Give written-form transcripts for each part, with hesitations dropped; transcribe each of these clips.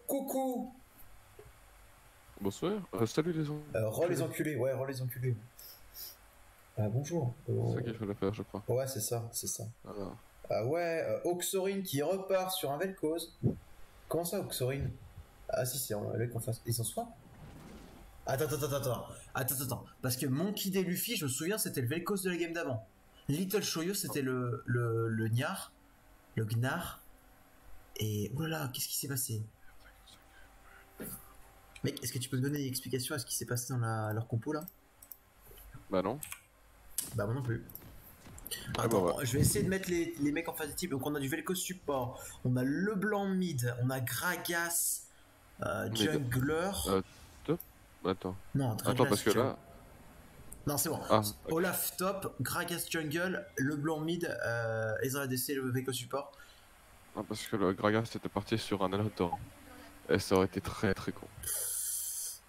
Coucou. Bonsoir, salut les gens. Rends les enculés, ouais, rends les enculés. Bonjour. C'est ça qu'il fallait faire, je crois. Ouais, c'est ça, c'est ça. Ah. Ouais, Oxorine qui repart sur un Vel'Koz. Comment ça, Oxorine? Ah si, c'est un mec en face. Ils sont soit. Attends. Parce que Monkey D. Luffy, je me souviens, c'était le Vel'Koz de la game d'avant. Little Shoyo, c'était le Gnar. Le Gnar. Et voilà, qu'est-ce qui s'est passé? Mec, est-ce que tu peux me donner une explication à ce qui s'est passé dans leur compo là? Bah non. Bah moi non plus. Ah Attends, bah ouais. je vais essayer de mettre les mecs en phase de type. Donc on a du Vel'Koz support, on a Leblanc mid, on a Gragas, Jungler. Top. Attends. Non, Gragas Attends, parce que là. Non, c'est bon. Ah, ok. Olaf top, Gragas jungle, Leblanc mid, Ezra ADC, le Vel'Koz support. Ah, parce que le Gragas était parti sur un Alator. Et ça aurait été très très con.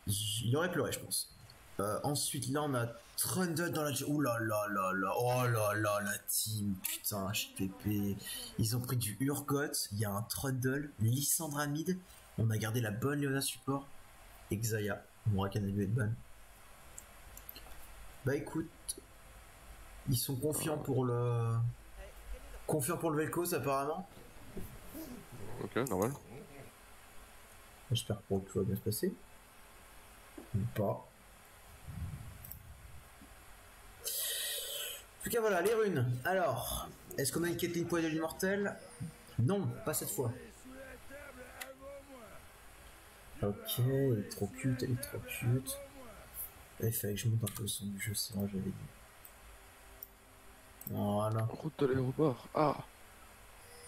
Il aurait pleuré, je pense. Ensuite, là, on a Trundle dans la... Ouh là là là là. Oh là là, la team. Putain, HPP. Ils ont pris du Urgot. Il y a un Trundle. Lissandra mid. On a gardé la bonne Leona support. Et Xayah. On aura qu'à dû être ban. Bah écoute. Ils sont confiants pour le... Confiants pour le Vel'Koz, apparemment. Ok, normal. J'espère que tout va bien se passer. Ou pas. En tout cas, voilà, les runes. Alors, est-ce qu'on a une Caitlyn poil de l'immortel? Non, pas cette fois. Ok, elle est trop cute, elle est trop cute. Il fallait que je monte un peu le son du jeu, c'est vrai, j'avais dit. Voilà. Route de l'aéroport. Ah.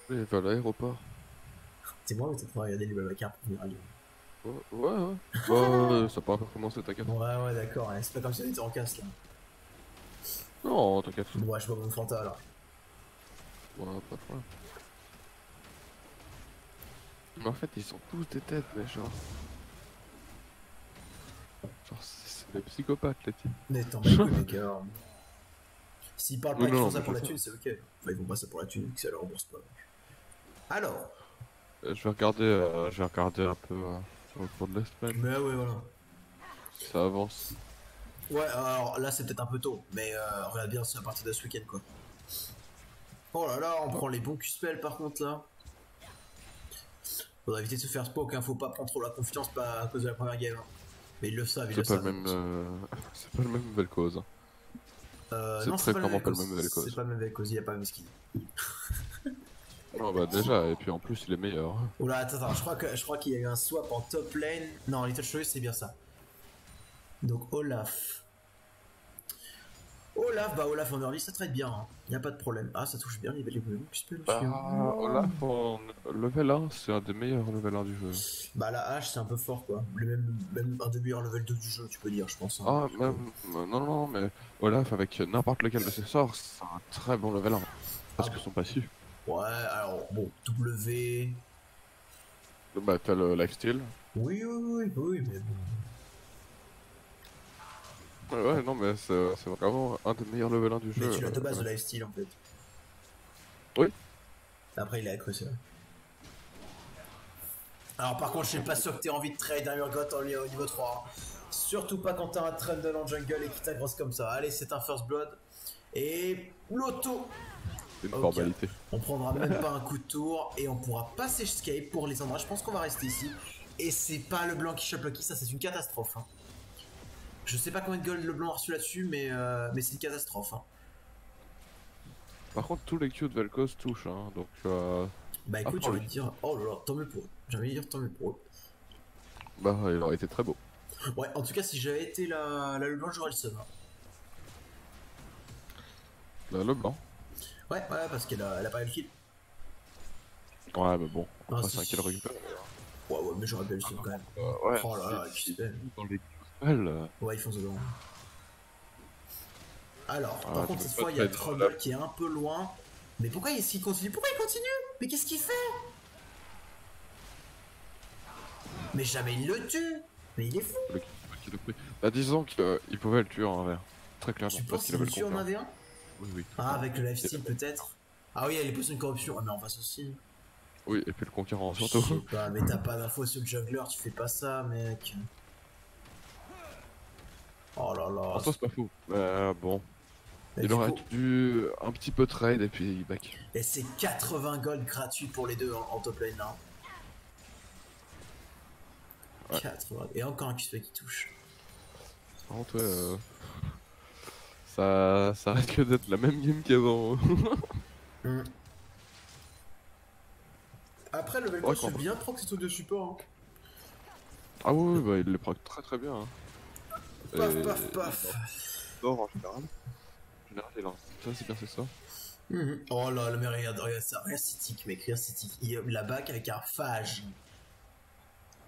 Oui, vers l'aéroport. C'est moi ou t'as pas regardé les Babacar pour venir à Lyon? Ouais. Bah, ça n'a pas encore commencé, t'inquiète. Ouais, d'accord, hein, c'est pas comme si on était en casse là. Non, t'inquiète. Bon, ouais, je vois mon Fanta là. Ouais, pas de problème. Mais en fait, ils sont tous des têtes, mais genre. Genre, c'est des psychopathes, les types. Mais t'en bats les couilles, mec, alors. S'ils parlent pas et qu'ils font ça mais pour la je sais. thune, c'est ok. Enfin, ils font pas ça pour la thune, que ça leur rembourse pas. Alors. Je vais regarder un peu sur le cours de la semaine. Mais ouais, voilà. Si ça avance. Ouais, alors là, c'est peut-être un peu tôt, mais regarde bien, c'est à partir de ce week-end quoi. Oh là là, on prend les bons Q-spells par contre là. Faudra éviter de se faire spoke, hein. Faut pas prendre trop la confiance pas à cause de la première game. Hein. Mais ils le savent, ils le C'est pas savent. le même. C'est pas le même nouvelle cause. C'est Non, très c'est pas le clairement même pas le cause. même nouvelle C'est cause. pas le même cause, il y a pas le même skin. Oh bah déjà, et puis en plus il est meilleur. Oh là, attends, je crois qu'il y a eu un swap en top lane. Non, Little Choice, c'est bien ça. Donc Olaf. Olaf en early, ça traite bien. Hein. Y a pas de problème. Ah, ça touche bien les bons Q-spells aussi. Hein. Olaf en level 1, c'est un des meilleurs level 1 du jeu. Bah la hache c'est un peu fort quoi. Même un des meilleurs level 2 du jeu tu peux dire je pense. Hein. Ah, même. Non, mais Olaf avec n'importe lequel de ses sorts, c'est un très bon level 1. Parce que son passif. Ouais, alors bon, W. Bah t'as le lifesteal. Oui, mais bon. Ouais, non, mais c'est vraiment un des meilleurs level 1 du jeu. Mais tu l'as de base de lifesteal en fait. Oui. Après il a accru, c'est vrai. Alors par contre je suis pas sûr que t'aies envie de trade un Urgot au niveau 3. Surtout pas quand t'as un Trundle en jungle et qui t'agrosse comme ça. Allez, c'est un first blood. Et l'auto. C'est une Ok. formalité. On prendra même pas un coup de tour et on pourra passer escape pour les endroits. Je pense qu'on va rester ici. Et c'est pas le blanc qui chope Lucky, ça c'est une catastrophe. Hein. Je sais pas combien de gold le blanc a reçu là-dessus, mais c'est une catastrophe. Hein. Par contre, tous les Q de Vel'Koz touchent, hein, donc. Bah écoute, j'ai envie de dire, oh là là, tant mieux pour eux. J'ai envie de dire tant mieux pour eux. Bah, il aurait été très beau. Ouais, en tout cas, si j'avais été la le blanc, j'aurais le seum. Hein. Le blanc. Ouais, parce qu'elle a pas eu le kill. Ouais, mais bon, Ah, après si, 5 kills si. récupérés. Ouais, mais j'aurais bien eu le seum quand même. Ouais, Oh là là, XP. dans les spells. Ouais, ils font ça dedans. Alors, Ah, par contre, tu cette peux fois, pas il y a trade Trouble qui est un peu loin. Mais pourquoi il continue? Pourquoi il continue? Mais qu'est-ce qu'il fait? Mais jamais il le tue. Mais il est fou. qui le prie. Bah, disons qu'il pouvait le tuer en verre. Très clairement. Tu Parce penses qu'il qu'il avait le le tue en compteur. 1v1? Oui. Ah, avec le lifesteal peut-être. Ah oui, il y a les potions de corruption. Ah, mais en face aussi. Oui, et puis le conquérant Je surtout. sais pas, mais t'as pas d'infos sur le jungler, tu fais pas ça, mec. Oh là là. En soi, c'est pas fou. Bon, Et il du aurait coup, dû un petit peu trade et puis il back. et c'est 80 gold gratuits pour les deux en top lane là. Ouais. 80. Et encore un QSP qui touche. Par contre, ouais, ça risque d'être la même game qu'avant. Hmm. Après, le Vel'Koz, Ouais, c'est bien proc ces trucs de support. Hein. Ah oui, bah, il les proc très très bien. Hein. Paf, Et paf, il paf. sort en général. En général, il lance. Ça, c'est bien, c'est ça. Oh là, mais regarde ça, regarde Citic, mec, regarde Citic. Il la back avec un phage.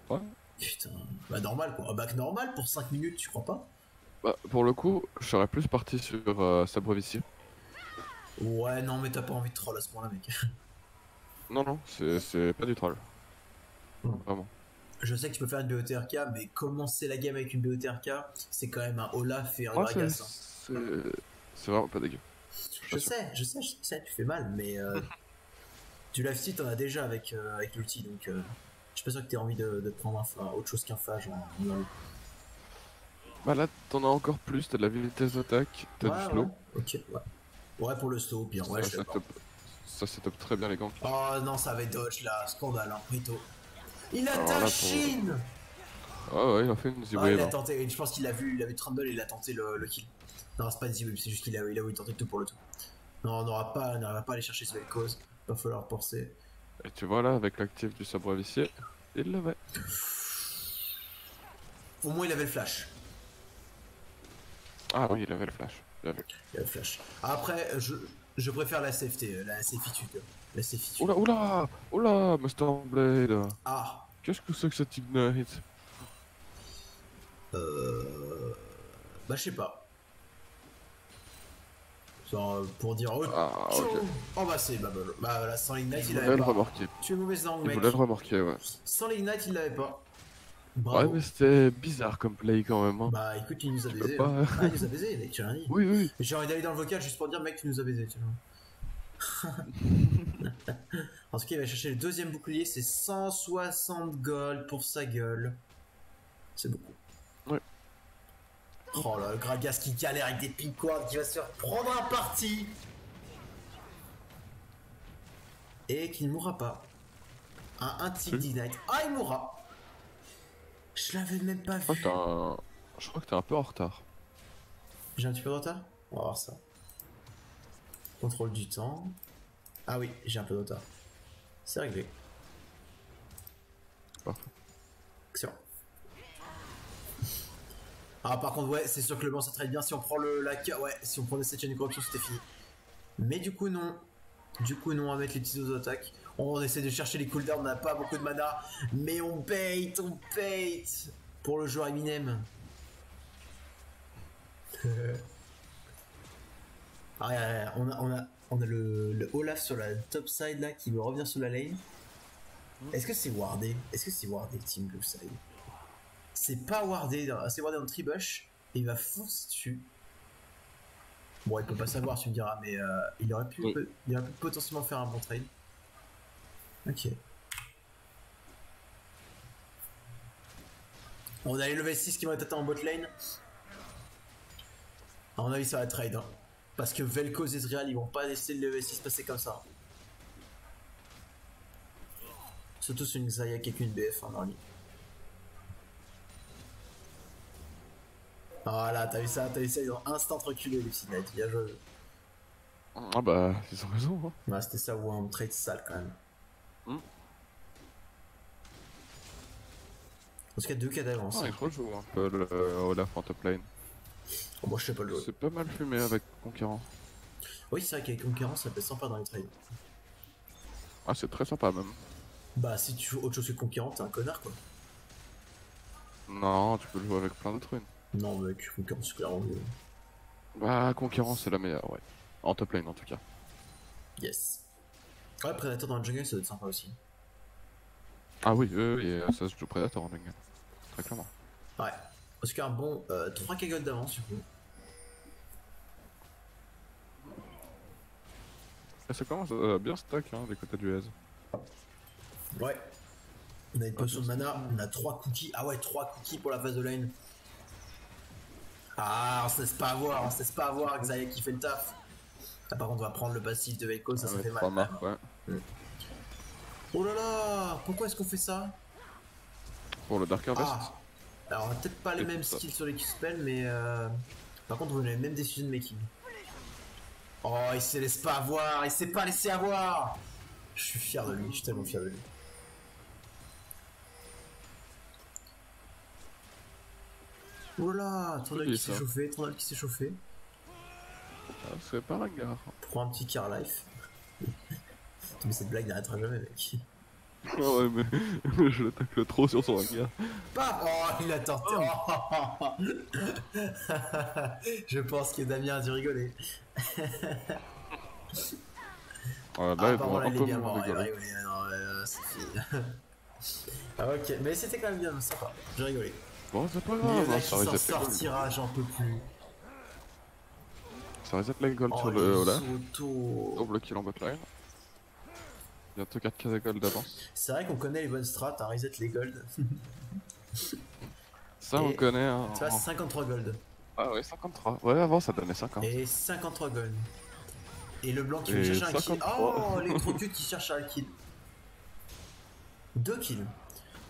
Ouais. Putain, bah normal quoi, un back normal pour 5 minutes, tu crois pas? Bah, pour le coup, je serais plus parti sur Sabre Vicieux. Ouais, non, mais t'as pas envie de troll à ce point-là, mec. Non, non, c'est pas du troll. Vraiment. Je sais que tu peux faire une BOTRK, mais commencer la game avec une BOTRK, c'est quand même un Olaf et un Ouais, Gragas. c'est vraiment pas dégueu. Je sais, tu fais mal, mais du lifesteal t'en as déjà avec l'ulti, donc je suis pas sûr que t'aies envie de prendre autre chose qu'un phage. Bah là, t'en as encore plus, t'as de la vitesse d'attaque, t'as du Ouais, slow. ok, ouais. Ouais, pour le slow, bien, ouais, Ça, je suis d'accord. ça setup très bien les ganks. Oh non, ça avait dodge là, scandale, hein, Rito. Il Alors attaque là, Shin. Ouais, ouais, il a fait une Ah, il Z-Wave. a Hein. tenté, je pense qu'il a vu Trundle et il a tenté le kill. Non, c'est pas une Z-Wave, c'est juste qu'il a voulu tenter le tout pour le tout. Non, on n'aura pas à aller chercher ce cause. Va falloir penser. Et tu vois là, avec l'actif du sabre vicieux, il l'avait. Au moins, il avait le flash. Ah oui, il avait le flash. Bien vu. Il avait le flash. Après, je préfère la safety, la safitude. La safitude. Oula, oula, oula, Master Blade. Ah, Qu'est-ce que c'est que cette ignite? bah je sais pas. Genre, pour dire oh, Ah, ok. oh bah c'est bah là sans l'ignite Je il voulais l'avait le pas. remarquer. Tu es mauvaise langue Il mec. voulait le remarquer, ouais. Sans l'ignite il l'avait pas. Ouais, Bravo. mais c'était bizarre comme play quand même. Hein. Bah écoute il nous a Tu peux baisé. Hein. pas. Ah il nous a baisé mec, tu rien dit. Oui, oui. J'ai envie d'aller dans le vocal juste pour dire mec tu nous as baisé. Tu vois. En tout cas il va chercher le deuxième bouclier, c'est 160 gold pour sa gueule. C'est beaucoup. Ouais. Oh là, le Gragas qui galère avec des pinquards qui va se faire prendre un parti. Et qui ne mourra pas. Un type d'ignite. Ah, il mourra. Je l'avais même pas vu. Je crois que t'es un peu en retard. J'ai un petit peu de retard. On va voir ça. Contrôle du temps. Ah oui, j'ai un peu de retard. C'est réglé. Parfait. Excellent. Ah par contre ouais, c'est sûr que le banc ça trade bien si on prend ouais, si on prend le 7ème corruption c'était fini. Mais du coup non. Du coup non, on va mettre les petits auto-attaques. On essaie de chercher les cooldowns, on n'a pas beaucoup de mana. Mais on bait pour le joueur Eminem. Ah, on a le Olaf sur la top side là qui veut revenir sur la lane. Est-ce que c'est wardé? Est-ce que c'est wardé Team Blue Side? C'est pas wardé, c'est wardé en tribush et il va foncer dessus. Bon, il peut pas savoir, tu me diras, mais il aurait pu potentiellement faire un bon trade. Ok. On a les level 6 qui vont être en bot lane. À mon avis, ça va trade. Hein. Parce que Vel'Koz et Ezreal, ils vont pas laisser le level 6 passer comme ça. Surtout sur une Xayah qui est qu'une BF en early. Voilà, t'as vu ça, ils ont instant reculé les Night, bien joué. Ah bah, ils ont raison. Hein. Ouais, c'était ça ou un trade sale quand même. En tout cas, 2 cas d'avance. Ah, il rejoue un peu le Olaf en top lane. Oh, moi, je sais pas le jouer. C'est pas mal fumé avec Conquérant. Oui, c'est vrai qu'avec Conquérant, ça peut être sympa dans les trades. Ah, c'est très sympa même. Bah, si tu joues autre chose que Conquérant, t'es un connard quoi. Non, tu peux le jouer avec plein d'autres runes. Non, mec, Conquérant, c'est clairement mieux. Bah, Conquérant, c'est la meilleure, ouais. En top lane en tout cas. Yes. Ouais, Predator dans le jungle, ça doit être sympa aussi. Ah oui, et ça se joue Predator en jungle. Très clairement. Ouais. Parce qu'un bon 3 cagottes d'avance, du coup. Et ça commence bien stack hein, des côtés du Ez. Ouais. On a une potion de mana, on a 3 cookies. Ah ouais, 3 cookies pour la phase de lane. Ah, on se laisse pas avoir, on se laisse pas avoir, Xayah qui fait le taf. Ah, par contre, on va prendre le passif de Veiko, ça fait mal. 3 marques, ouais. Oh là là, pourquoi est-ce qu'on fait ça? Pour le Dark Harvest. Ah. Alors, on a peut-être pas les mêmes skills sur les Q-spells, mais par contre, on a les mêmes decision making. Oh, il se laisse pas avoir, il s'est pas laissé avoir. Je suis fier de lui, je suis tellement fier de lui. Oh là, Trundle qui s'est chauffé, Trundle qui s'est chauffé. Ah, c'est pas un gars. Prends un petit car life. Mais cette blague n'arrêtera jamais, mec. Ah ouais, mais je l'attaque trop sur son regard. Paf. Oh, il a tenté. Oh. Je pense que Damien a dû rigoler. Ah, là, ils vont un peu moins rigoler. C'est fini. Ah, ok, mais c'était quand même bien sympa. J'ai rigolé. Bon, c'est pas grave, hein, ça reset s'en sortira, j'en peux plus. Ça reset la gold sur le Olaf. Double kill en botline. Bientôt 4 de gold d'avance. C'est vrai qu'on connaît les bonnes strats à reset les gold. Ça, on connaît. Hein, tu vois, 53 gold. Ah ouais, 53. Ouais, avant ça donnait 50. Et 53 gold. Et le blanc qui veut chercher un kill. Oh, les trop cute qui cherchent un kill. 2 kills.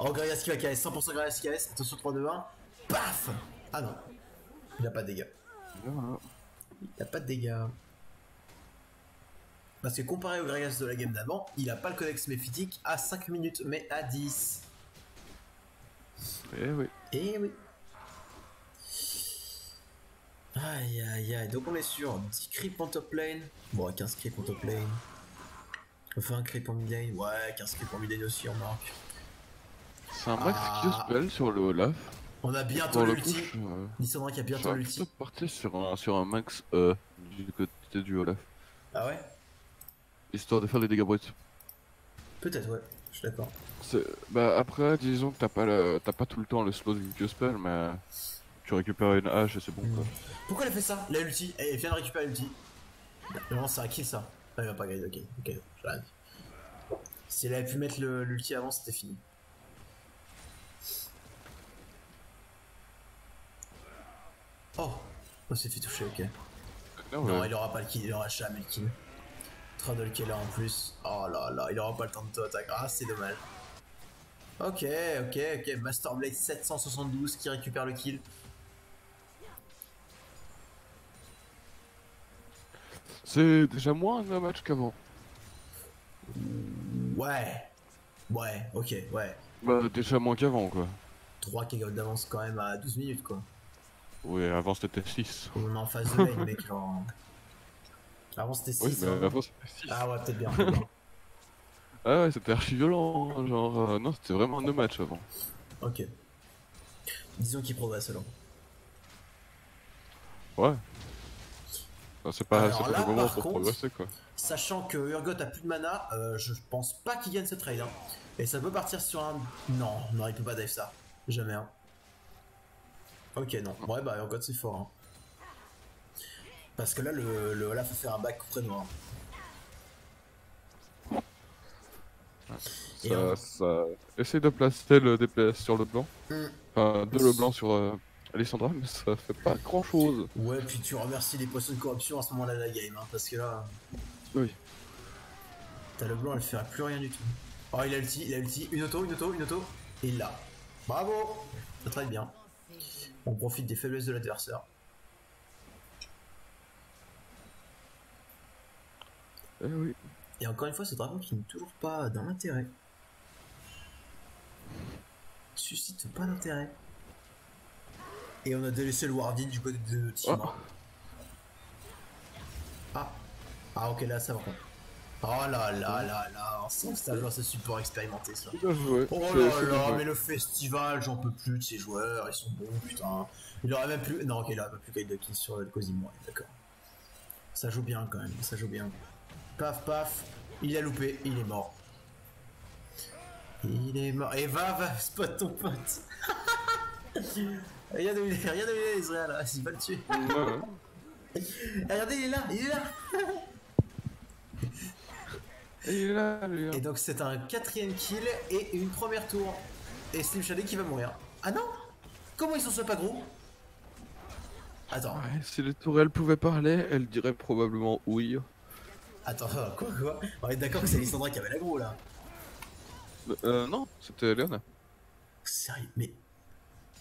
Oh, Gragas qui va KS, 100% Gragas qui KS. Attention, 3, 2, 1. Paf. Ah non. Il a pas de dégâts. Il a pas de dégâts. Parce que comparé au Gragas de la game d'avant, il a pas le codex méphitique à 5 minutes, mais à 10. Eh oui. Eh oui. Aïe aïe aïe. Donc on est sur 10 creeps en top lane. Bon, 15 creeps en top lane. On fait un creep en mid lane. Ouais, 15 creeps en mid lane aussi, on marque. C'est un max Q-spell sur le Olaf. On a bientôt l'ulti. Lissandra qui a bientôt l'ulti. On va partir sur un max du côté du Olaf. Ah ouais? Histoire de faire des dégâts bruts. Peut-être, ouais, je suis d'accord. Bah après, disons que t'as pas tout le temps le slow d'une Q-spell, mais tu récupères une hache et c'est bon quoi. Pourquoi elle a fait ça? La ulti, elle vient de récupérer l'ulti. Non, c'est un kill ça. Ah, il va pas gagner, ok, j'ai rien dit. Si elle avait pu mettre l'ulti avant, c'était fini. Oh, on s'est fait toucher, ok. Non, il aura pas le kill, il aura jamais le kill. Trundle qui est là en plus. Oh là là, il aura pas le temps de tout attaquer. Ah, c'est dommage. Ok. Master Blade 772 qui récupère le kill. C'est déjà moins un match qu'avant. Ouais, ok, ouais. Bah, déjà moins qu'avant quoi. 3 KO d'avance quand même à 12 minutes quoi. Oui, avant c'était 6. On est en phase de lane, mec, genre. Avant c'était 6. Oui, mais avant c'était 6. Ah ouais, peut-être bien. Ah ouais, c'était archi violent, hein, genre. Non, c'était vraiment un match avant. Ok. Disons qu'il progresse alors. Ouais. Enfin, c'est pas là, le moment par pour contre, progresser quoi. Sachant que Urgot a plus de mana, je pense pas qu'il gagne ce trade. Hein. Et ça peut partir sur un. Non, il peut pas dive ça. Jamais. Hein. Ok, non. Ouais, bah Urgot c'est fort. Hein. Parce que là, le Olaf va faire un back contre noir. Ça essaye de placer le DPS sur le blanc. Enfin, de le blanc sur Alessandra, mais ça fait pas grand chose. Ouais, puis tu remercies les poissons de corruption à ce moment-là de la game, hein, parce que là. Oui. T'as le blanc, elle fait plus rien du tout. Oh, il a ulti, une auto, et il l'a. Bravo! Ça travaille bien. On profite des faiblesses de l'adversaire. Eh oui. Et encore une fois, ce dragon qui n'est toujours pas dans l'intérêt. Suscite pas d'intérêt. Et on a délaissé le Wardin du côté de Team. Ah, ok, là ça va. Oh là là là là, on sent que c'est un joueur, c'est super expérimenté ça. Bien joué. Oh là là, mais le festival, j'en peux plus de ces joueurs, ils sont bons, putain. Il aurait même plus. Non, ok, là, il a plus qu'à de kills sur le Cosimo, d'accord. Ça joue bien quand même, ça joue bien. Paf paf, il a loupé, il est mort. Il est mort. Et va, spot ton pote. Regarde où il est, Israël, là, il va le tuer. Regardez, il est là. Et il est là, lui. Et donc c'est un 4ème kill et une première tour. Et Slim Shady qui va mourir. Ah non? Comment ils s'en sont pas gros? Attends. Ouais, si les tourelles pouvaient parler, elles diraient probablement oui. Attends, quoi? On est d'accord que c'est Lissandra qui avait l'aggro là. Non, c'était Léona. Sérieux, mais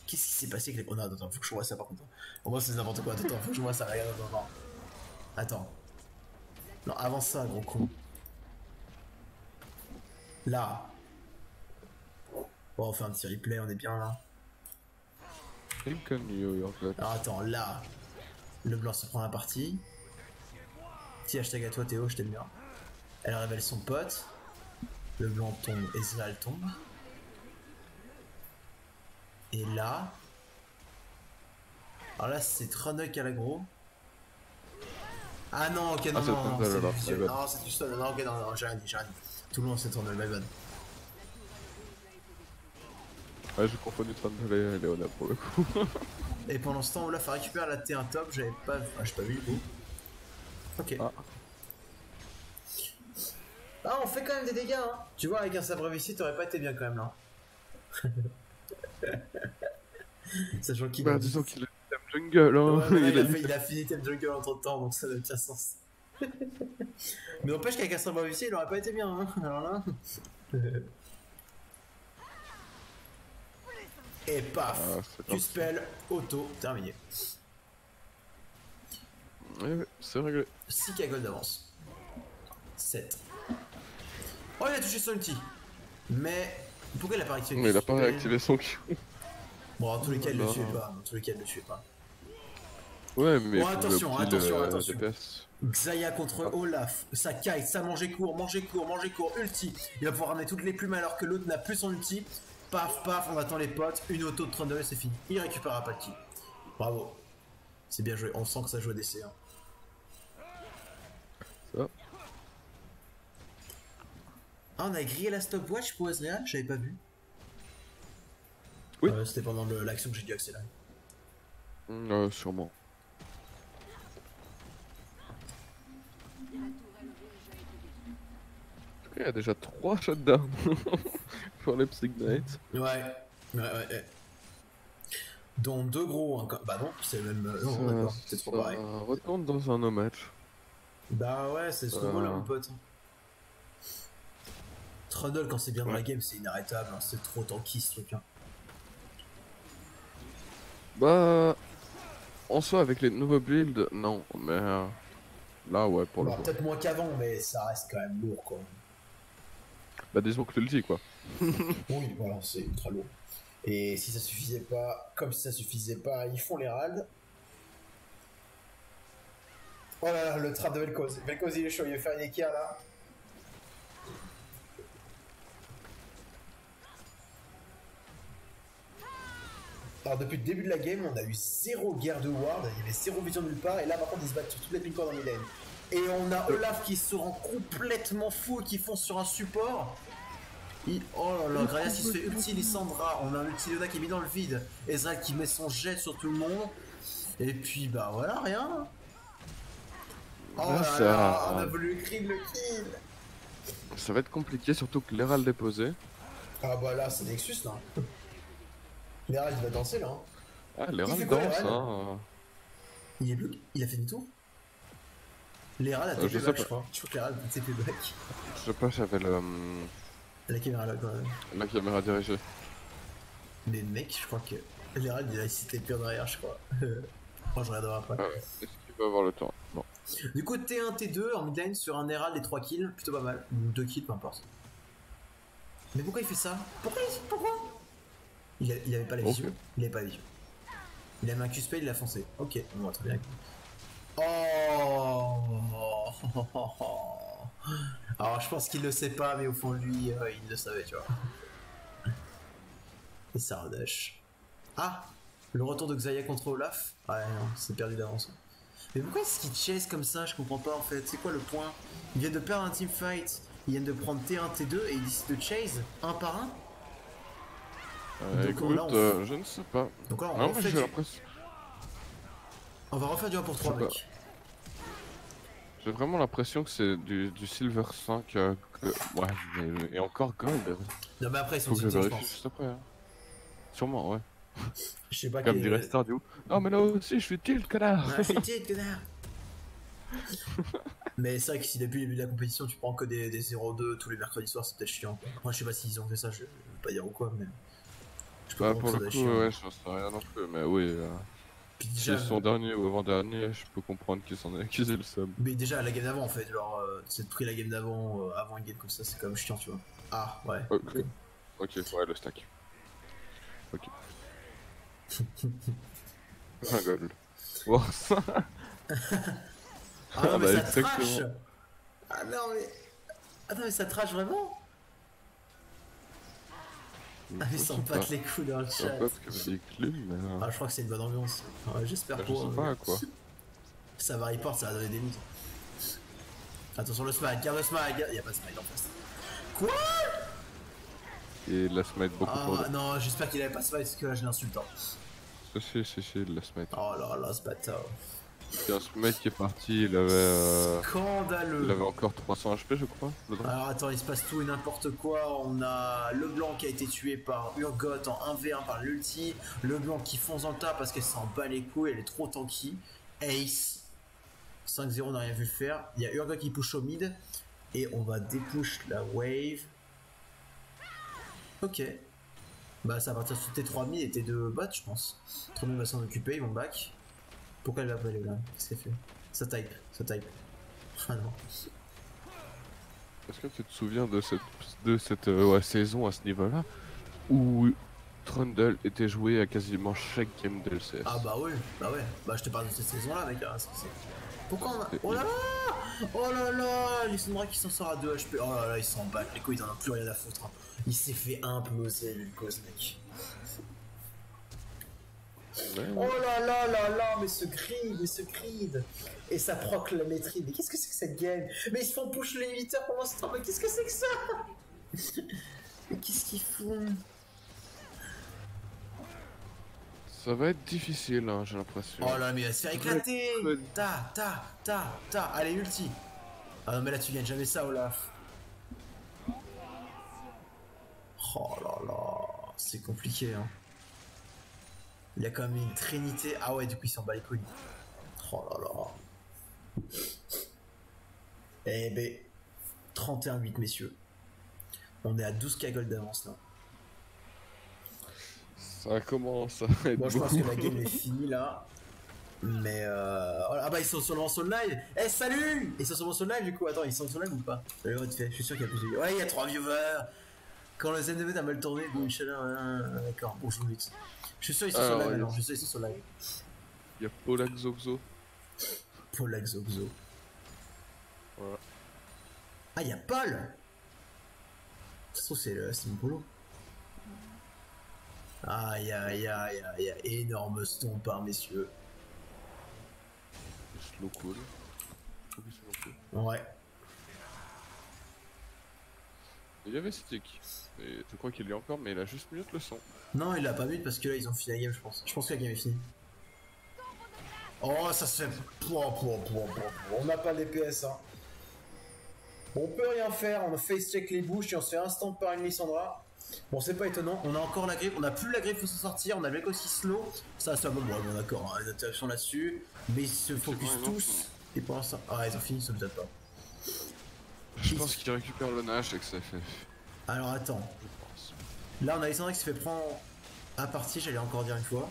qu'est-ce qui s'est passé avec les... Oh non, attends, faut que je vois ça par contre. Au moins c'est n'importe quoi, attends, faut que je vois ça, regarde, attends. Non, avant ça, gros con. Là. Bon, on fait un petit replay, on est bien là. Lincoln, New York. Alors attends, là. Le blanc se prend la partie. Petit hashtag à toi Théo, je t'aime bien. Elle révèle son pote. Le blanc tombe, Ezreal tombe. Et là... Alors là c'est Trunnock à l'aggro. Ah non, ok, non, non, c'est du stun, non, ok, non, j'ai rien dit. Tout le monde s'est tourné, my bad. Ouais, j'ai confondu Trundle et Léona pour le coup. Et pendant ce temps, Olaf a récupéré la T1 top, j'avais pas... Ah, j'ai pas vu du coup. Ok. Ah, on fait quand même des dégâts, hein. Tu vois, avec un sabre ici, t'aurais pas été bien quand même là. Sachant qu'il bah, disons qu'il a thème jungle, hein. Ouais, il a fini thème jungle entre temps, donc ça donne bien sens. Mais n'empêche qu'avec un sabre ici, il aurait pas été bien, hein. Alors là... Et paf, tu spell, auto, terminé. Ouais, c'est réglé. 6k gold d'avance. 7. Oh, il a touché son ulti. Mais pourquoi il a pas réactivé? Mais il a pas réactivé son Q. Bon, en tous les cas, il le tuait pas. En tous les cas, il le tuait pas. Ouais, mais bon, attention. DPS. Xayah contre Olaf. Ça kite, ça manger court. Ulti. Il va pouvoir ramener toutes les plumes alors que l'autre n'a plus son ulti. Paf, paf, on attend les potes. Une auto de Trundle et c'est fini. Il récupérera pas de kill. Bravo. C'est bien joué. On sent que ça joue à DC. Hein. Ça. Ah, on a grillé la stopwatch pour Ezreal, j'avais pas vu. Oui. C'était pendant l'action que j'ai dû accélérer. Sûrement. Il y a déjà 3 shutdowns pour les Psygnite. Ouais. Dont 2 gros. Hein. Bah non, c'est le même. Non, d'accord, c'est trop pareil. Retourne dans un no match. Bah ouais, c'est ce là, mon pote. Trundle, quand c'est bien dans la game, c'est inarrêtable. Hein. C'est trop tanky ce truc. Hein. Bah. En soi, avec les nouveaux builds, non, mais. Là, ouais, pour le coup. Peut-être moins qu'avant, mais ça reste quand même lourd, quoi. Bah, disons que l'ulti, quoi. Oui, voilà, c'est ultra lourd. Et si ça suffisait pas, comme si ça suffisait pas, ils font les ralds. Oh là là, le trap de Vel'Koz. Vel'Koz, il est chaud, il va faire une équerre là. Alors depuis le début de la game, on a eu 0 guerre de ward, il y avait 0 vision de nulle part, et là par contre ils se battent sur toutes les ping dans les lanes. Et on a Olaf qui se rend complètement fou et qui fonce sur un support. Oh là là, Gragas il se fait ulti Lissandra, on a un ulti Léona qui est mis dans le vide, Ezreal qui met son jet sur tout le monde, et puis bah voilà, rien. Oh là là, on a voulu le kill. Ça va être compliqué, surtout que l'Herald est posé. Ah bah là c'est Nexus là. L'Herald il va danser là. Ah, l'Herald danse, hein. Il est bleu, il a fait demi-tour. L'Herald a TP back, je crois. Je crois que l'Herald a TP back. Je sais pas, j'avais le... La caméra là quand même. La caméra dirigée. Mais mec, je crois que l'Herald il a ici TP en arrière, je crois. Moi je regarderai après. Ah ouais, est-ce qu'il peut avoir le temps? Bon. Du coup, T1, T2 en midlane sur un Herald et 3 kills, plutôt pas mal. Ou 2 kills, peu importe. Mais pourquoi il fait ça? Pourquoi il avait pas la vision. Il avait pas la vision. Il a mis un Q-spell, il a foncé. Ok, on voit très bien. Oh. Alors je pense qu'il le sait pas, mais au fond de lui, il le savait, tu vois. Et ça redash. Ah, le retour de Xayah contre Olaf. Ouais, non, c'est perdu d'avance. Mais pourquoi est-ce qu'il chase comme ça? Je comprends pas en fait. C'est quoi le point? Ils viennent de perdre un teamfight. Ils viennent de prendre T1, T2 et ils décident de chase un par un. Écoute, là, je ne sais pas. Donc là, on va refaire du 1 pour 3 mec. J'ai vraiment l'impression que c'est du Silver 5 Ouais, mais et encore Gold. Non, mais après, ils sont Faut que je utiles, je vérifie pense. juste après. Hein. Sûrement, ouais. Je sais pas Comme quel. dirait Stardew. Non, mais là aussi, je suis tilt, connard. Ah, je suis tilt, connard. Mais c'est vrai que si depuis le début de la compétition, tu prends que des 0-2 tous les mercredis soirs, c'est peut-être chiant. Moi, je sais pas s'ils ont fait ça, je veux pas dire ou quoi, mais. Je peux Bah, comprendre que pour ça le doit être coup, chiant. ouais, je sais rien non plus, mais oui. Puis Si déjà, c'est son dernier ou avant-dernier, je peux comprendre qu'ils s'en aient accusé le seum. mais déjà, la game d'avant, en fait, genre, c'est pris la game d'avant, avant une game comme ça, c'est quand même chiant, tu vois. Ah, ouais. Ok, ok, ouais, le stack. Ok. Un goal. Bon, ça. Ah non, Ah mais bah, ça trash. exactement. Ah non, mais. Attends, mais ça trash vraiment. Ah, ils Je s'en sais pas. battent les couilles dans le Je sais chat. pas ce que veut dire Clim, mais. Ah, je crois que c'est une bonne ambiance. Ouais, j'espère Je pour sais eux. pas quoi. Ça va report, ça va donner des loots. Attention le smite, garde le smite, y'a pas de smite en face. Quoi? Et la smite beaucoup trop. Ah non, j'espère qu'il avait pas smite parce que là je l'insulte. Hein. Si, la smite. Oh là là, ce bâtard. Il y a un smite qui est parti, il Scandaleux. avait encore 300 HP, je crois. Le drone. Alors attends, il se passe tout et n'importe quoi. On a le blanc qui a été tué par Urgot en 1v1 par l'ulti. Le blanc qui fonce dans le tas parce qu'elle s'en bat les couilles, elle est trop tanky. Ace. 5-0, on n'a rien vu faire. Il y a Urgot qui push au mid. Et on va dépush la wave. Ok. Bah ça va partir sur T3 mid et T2 bot je pense. T3 mid va s'en occuper, ils vont back. Pourquoi elle va pas aller là? Qu'est-ce qu'elle fait? Ça type. Ah non. Est-ce que tu te souviens de cette ouais, saison à ce niveau-là où Trundle était joué à quasiment chaque game de LCS? Ah bah oui, bah ouais. Bah je te parle de cette saison là mec. Hein, pourquoi on a... C'était Oh là là! Oh là là! Lissandra qui s'en sort à 2 HP. Oh là là, ils s'en battent. Les couilles, ils en ont plus rien à foutre. Hein. Il s'est fait imploser le cause mec. Ouais. Oh là là là là, mais ce grid, et ça proc la maîtrise. Mais qu'est-ce que c'est que cette game? Mais ils se font push les 8 heures pendant ce temps, mais qu'est-ce que c'est que ça? Mais qu'est-ce qu'ils font? Ça va être difficile, hein, j'ai l'impression. Oh là, mais il va se faire éclater. Ta. Allez, ulti. Ah non, mais là tu gagnes jamais ça, Olaf. Oh là là, c'est compliqué, hein. Il y a quand même une trinité. Ah ouais, du coup, il s'en bat les couilles. Oh là là. Eh ben, 31-8, messieurs. On est à 12k gold d'avance, là. Ça commence à être Bon, je pense beaucoup. que la game est finie, là. Mais ah bah, ils sont sur le Ransom Live. Eh, salut! Ils sont sur le Ransom Live, du coup. Attends, ils sont sur le live ou pas? Salut, vite fait. Je suis sûr qu'il y a plus de viewers. Ouais, il y a 3 viewers. Quand le ZDV a mal tourné, bon, Inch'Allah, d'accord, bon, je vous vite. Je suis sûr qu'ils sont sur live maintenant, je suis sûr qu'ils sont sur live. Il y a Paula Xoxo. Paul Xoxo. Voilà. Ah, il y a Paul! Ça se trouve, c'est mon polo. Aïe, énorme stomp par messieurs. Slow cool. Ouais. Il y avait Stick. Et je crois qu'il y a encore, mais il a juste mute le son. Non, il l'a pas vu parce que là, ils ont fini la game, je pense. Je pense que la game est finie. Oh, ça se fait. On n'a pas les PS, hein. On peut rien faire, on face check les bouches et on se fait instant par une Lissandra. Bon, c'est pas étonnant, on a encore la griffe, on a plus la griffe, faut s'en sortir, on a le mec aussi slow. Ça bon, bon d'accord, hein, les interactions là-dessus. Mais ils se focus tous. Et pour l'instant. Ah, ils ont fini, ça peut-être pas. Je pense qu'il récupère le Nash et que ça fait. Alors attends. Je pense. Là, on a Lissandra qui se fait prendre à partie, j'allais encore dire une fois.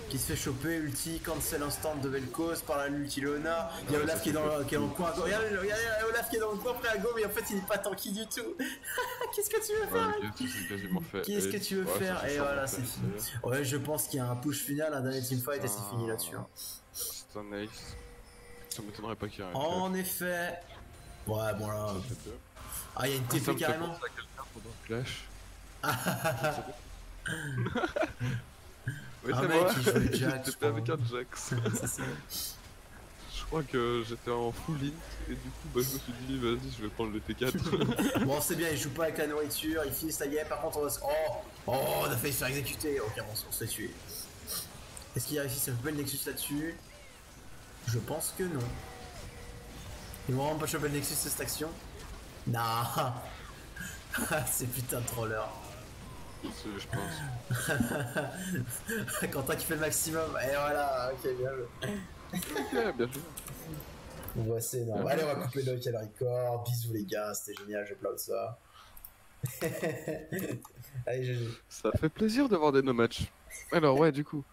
Qui se fait choper, ulti, cancel instant de Vel'Koz par la l'ulti Leona. Il y a Olaf qui est dans le coin à go. Regarde Olaf qui est dans le coin prêt à go, mais en fait il n'est pas tanky du tout. Qu'est-ce que tu veux faire? C'est quasiment fait. Qu'est-ce que tu veux faire? Et voilà, c'est fini. Ouais, je pense qu'il y a un push final, un dernier teamfight et c'est fini là-dessus. Hein. C'est un ace. Ça m'étonnerait pas qu'il y ait un En effet. Ouais, bon là. Ah, il y a une TP carrément. Flash. Oui, Un c'est mec moi. qui joue le Jax. J'étais avec un Jax. C'est ça. Je crois que j'étais en full int et du coup bah, je me suis dit vas-y je vais prendre le T4. Bon, c'est bien, il joue pas avec la nourriture, il finit sa game, par contre on va se... Oh, on a failli se faire exécuter. Ok, bon, on se fait tuer. Est-ce qu'il a réussi à choper le Nexus là-dessus? Je pense que non. Ils vont vraiment pas choper le Nexus cette action. Non. C'est putain de troller. Je pense. Quentin qui fait le maximum. Et voilà, ok, bien joué. Ok, bien joué. Ouais, c'est énorme. Allez, on va couper le Local Record. Bisous les gars, c'était génial, je plante ça. Allez, GG. Ça fait plaisir de voir des no matchs. Alors ouais, du coup.